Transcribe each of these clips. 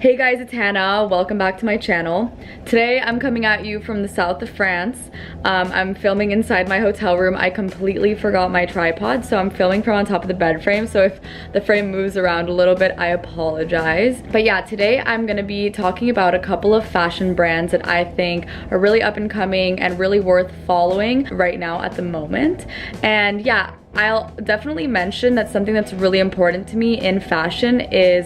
Hey guys, it's Hannah. Welcome back to my channel. Today I'm coming at you from the south of France. I'm filming inside my hotel room. I completely forgot my tripod, so I'm filming from on top of the bed frame. So if the frame moves around a little bit, I apologize. But yeah, today I'm gonna be talking about a couple of fashion brands that I think are really up and coming and really worth following right now at the moment. And yeah, I'll definitely mention that something that's really important to me in fashion is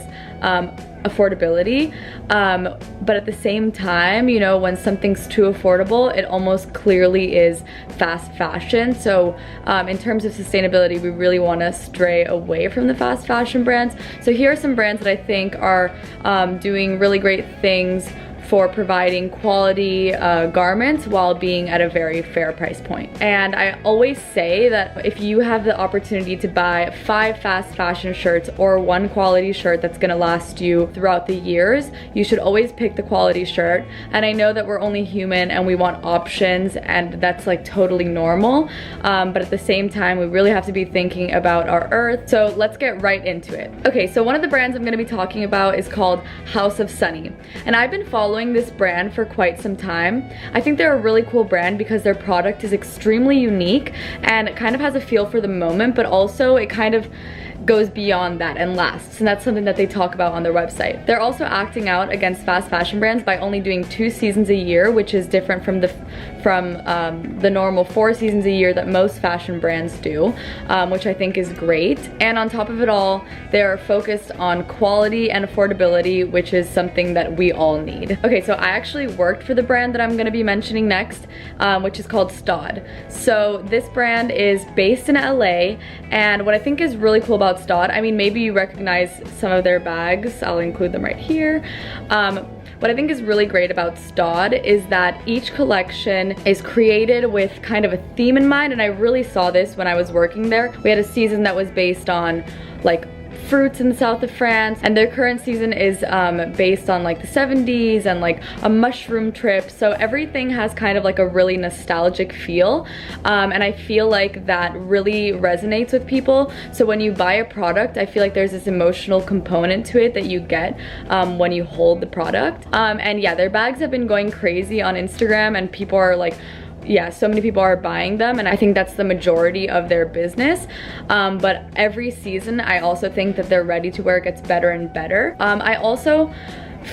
affordability, but at the same time, you know, when something's too affordable, it almost clearly is fast fashion. So in terms of sustainability, we really want to stray away from the fast fashion brands. So here are some brands that I think are doing really great things for providing quality garments while being at a very fair price point. And I always say that if you have the opportunity to buy 5 fast fashion shirts or 1 quality shirt that's gonna last you throughout the years, you should always pick the quality shirt. And I know that we're only human and we want options, and that's like totally normal. But at the same time, we really have to be thinking about our earth. So let's get right into it. Okay, so one of the brands I'm gonna be talking about is called House of Sunny. And I've been following this brand for quite some time. I think they're a really cool brand because their product is extremely unique and it kind of has a feel for the moment, but also it kind of goes beyond that and lasts, and that's something that they talk about on their website. They're also acting out against fast fashion brands by only doing 2 seasons a year, which is different from the normal 4 seasons a year that most fashion brands do, which I think is great. And on top of it all, they're focused on quality and affordability, which is something that we all need. Okay, so I actually worked for the brand that I'm gonna be mentioning next, which is called STAUD. So this brand is based in LA, and what I think is really cool about STAUD, I mean, maybe you recognize some of their bags. I'll include them right here. What I think is really great about STAUD is that each collection is created with kind of a theme in mind, and I really saw this when I was working there. We had a season that was based on like fruits in the south of France, and their current season is based on like the 70s and like a mushroom trip. So everything has kind of like a really nostalgic feel, and I feel like that really resonates with people. So when you buy a product, I feel like there's this emotional component to it that you get when you hold the product. And yeah, their bags have been going crazy on Instagram, and people are like, yeah, so many people are buying them, and I think that's the majority of their business. But every season, I also think that their ready to wear gets better and better. I also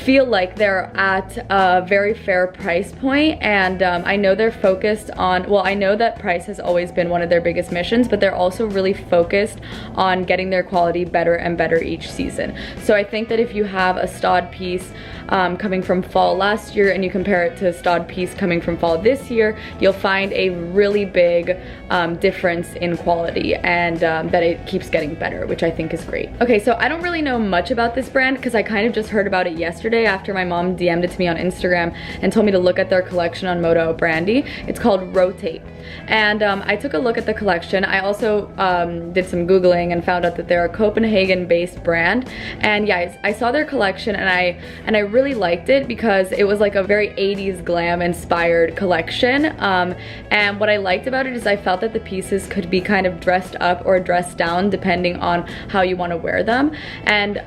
feel like they're at a very fair price point, and I know they're focused on, well, I know that price has always been one of their biggest missions, but they're also really focused on getting their quality better and better each season. So I think that if you have a STAUD piece coming from fall last year and you compare it to a STAUD piece coming from fall this year, you'll find a really big difference in quality, and that it keeps getting better, which I think is great. Okay, so I don't really know much about this brand because I kind of just heard about it yesterday after my mom DM'd it to me on Instagram and told me to look at their collection on Moto Brandy. It's called Rotate. And I took a look at the collection. I also did some Googling and found out that they're a Copenhagen-based brand. And yeah, I saw their collection, and I really liked it because it was like a very 80s glam inspired collection. And what I liked about it is I felt that the pieces could be kind of dressed up or dressed down depending on how you want to wear them. And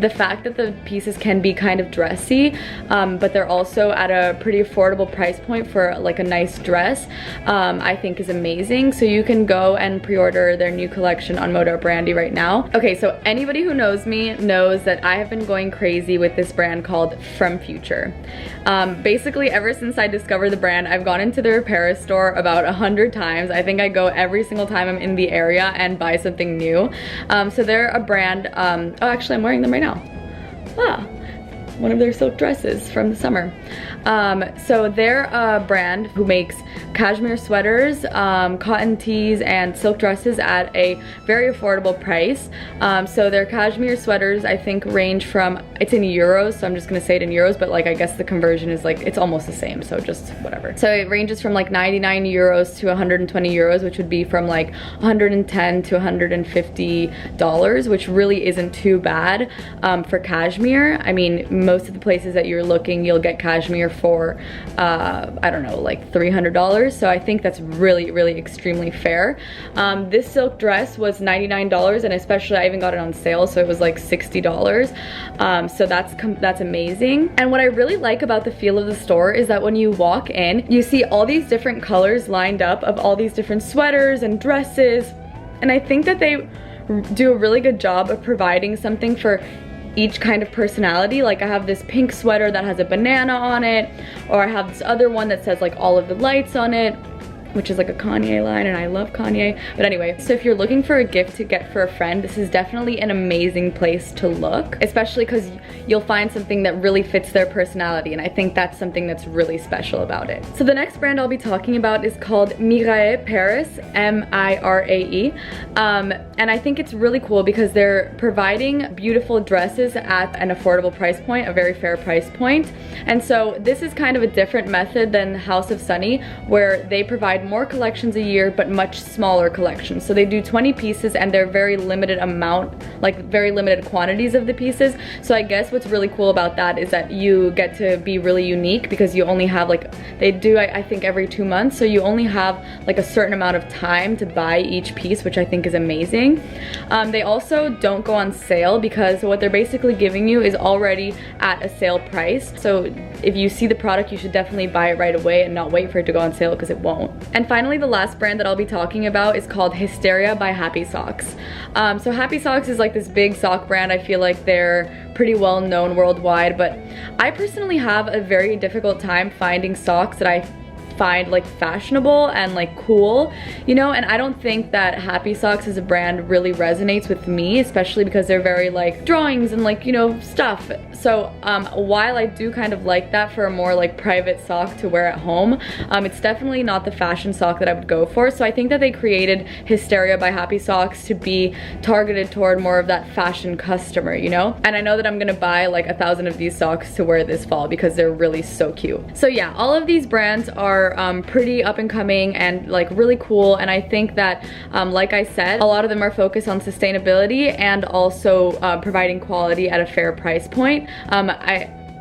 the fact that the pieces can be kind of dressy, but they're also at a pretty affordable price point for like a nice dress, I think is amazing. So you can go and pre-order their new collection on Moto Brandy right now. Okay, so anybody who knows me knows that I have been going crazy with this brand called From Future. Basically, ever since I discovered the brand, I've gone into their Paris store about 100 times. I think I go every single time I'm in the area and buy something new. So they're a brand, oh, actually I'm wearing them right now. Ah, one of their silk dresses from the summer. So they're a brand who makes cashmere sweaters, cotton tees, and silk dresses at a very affordable price. So their cashmere sweaters, I think, range from, it's in euros, so I'm just gonna say it in euros, but like I guess the conversion is like, it's almost the same, so just whatever. So it ranges from like 99 euros to 120 euros, which would be from like 110 to 150 dollars, which really isn't too bad for cashmere. I mean, most of the places that you're looking, you'll get cashmere for, I don't know, like $300. So I think that's really, really extremely fair. This silk dress was $99, and especially I even got it on sale, so it was like $60. So that's amazing. And what I really like about the feel of the store is that when you walk in, you see all these different colors lined up of all these different sweaters and dresses. And I think that they do a really good job of providing something for each kind of personality. Like I have this pink sweater that has a banana on it, or I have this other one that says like all of the lights on it, which is like a Kanye line, and I love Kanye. But anyway, so if you're looking for a gift to get for a friend, this is definitely an amazing place to look, especially because you'll find something that really fits their personality, and I think that's something that's really special about it. So the next brand I'll be talking about is called Mirae Paris, M-I-R-A-E. And I think it's really cool because they're providing beautiful dresses at an affordable price point, a very fair price point. And so this is kind of a different method than House of Sunny, where they provide more collections a year but much smaller collections. So they do 20 pieces and they're very limited amount, like very limited quantities of the pieces. So I guess what's really cool about that is that you get to be really unique because you only have like, they do I think every 2 months, so you only have like a certain amount of time to buy each piece, which I think is amazing. They also don't go on sale because what they're basically giving you is already at a sale price. So if you see the product, you should definitely buy it right away and not wait for it to go on sale because it won't. And finally, the last brand that I'll be talking about is called Hysteria by Happy Socks. So Happy Socks is like this big sock brand. I feel like they're pretty well known worldwide, but I personally have a very difficult time finding socks that I find like fashionable and like cool, you know, and I don't think that Happy Socks as a brand really resonates with me, especially because they're very like drawings and like, you know, stuff. So while I do kind of like that for a more like private sock to wear at home, it's definitely not the fashion sock that I would go for. So I think that they created Hysteria by Happy Socks to be targeted toward more of that fashion customer, you know, and I know that I'm gonna buy like 1,000 of these socks to wear this fall because they're really so cute. So yeah, all of these brands are pretty up and coming and like really cool, and I think that like I said, a lot of them are focused on sustainability and also providing quality at a fair price point.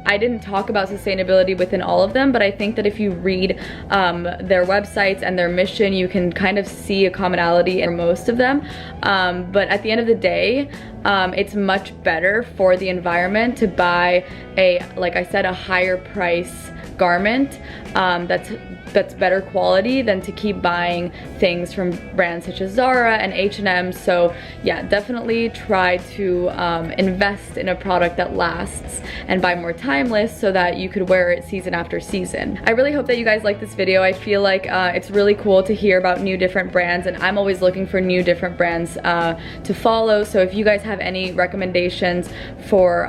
I didn't talk about sustainability within all of them, but I think that if you read their websites and their mission, you can kind of see a commonality in most of them. But at the end of the day, it's much better for the environment to buy a, like I said, a higher price garment that's better quality than to keep buying things from brands such as Zara and H&M. So yeah, definitely try to invest in a product that lasts and buy more timeless so that you could wear it season after season. I really hope that you guys like this video. I feel like it's really cool to hear about new different brands, and I'm always looking for new different brands to follow. So if you guys have any recommendations for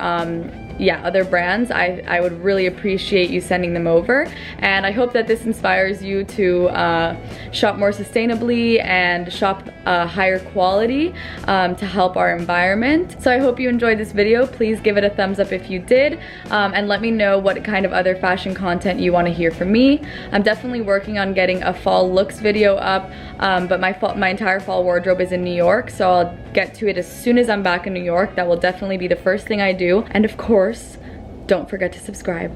yeah, other brands, I would really appreciate you sending them over. And I hope that this inspires you to shop more sustainably and shop higher quality to help our environment. So I hope you enjoyed this video. Please give it a thumbs up if you did, and let me know what kind of other fashion content you want to hear from me. I'm definitely working on getting a fall looks video up, but my entire fall wardrobe is in New York, so I'll get to it as soon as I'm back in New York. That will definitely be the first thing I do. And of course, don't forget to subscribe.